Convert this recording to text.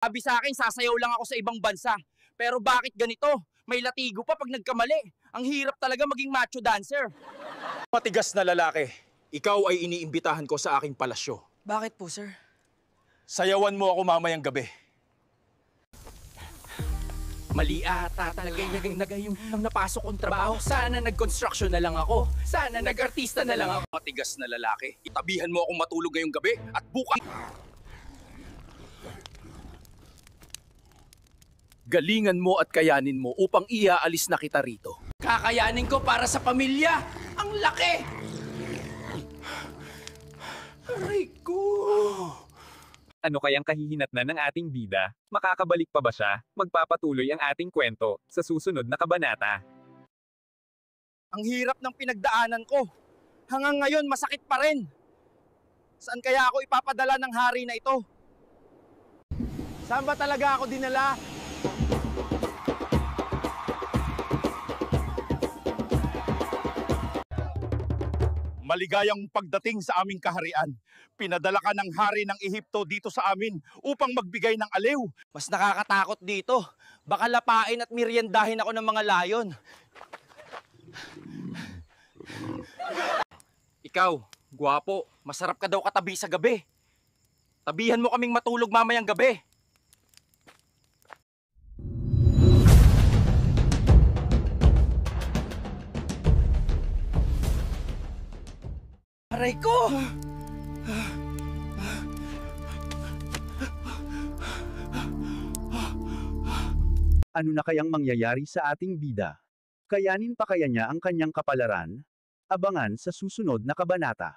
Sabi sa akin, sasayaw lang ako sa ibang bansa. Pero bakit ganito? May latigo pa pag nagkamali. Ang hirap talaga maging macho dancer. Matigas na lalaki, ikaw ay iniimbitahan ko sa aking palasyo. Bakit po, sir? Sayawan mo ako mamayang gabi. Mali ata talaga yung napasok kong trabaho. Sana nag-construction na lang ako. Sana nag-artista na lang ako. Matigas na lalaki, itabihan mo akong matulog ngayong gabi at bukas. Galingan mo at kayanin mo upang iaalis na kita rito. Kakayanin ko para sa pamilya. Ang laki! Aray ko! Ano kayang kahihinatnan ng ating bida? Makakabalik pa ba siya? Magpapatuloy ang ating kwento sa susunod na kabanata. Ang hirap ng pinagdaanan ko. Hanggang ngayon, masakit pa rin. Saan kaya ako ipapadala ng hari na ito? Saan ba talaga ako dinala? Maligayang pagdating sa aming kaharian. Pinadala ka ng hari ng Ehipto dito sa amin upang magbigay ng aliw. Mas nakakatakot dito. Baka lapain at meriendahin ako ng mga layon. Ikaw, gwapo, masarap ka daw katabi sa gabi. Tabihan mo kaming matulog mamayang gabi. Aray ko! Ano na kayang mangyayari sa ating bida? Kayanin pa kaya niya ang kanyang kapalaran? Abangan sa susunod na kabanata.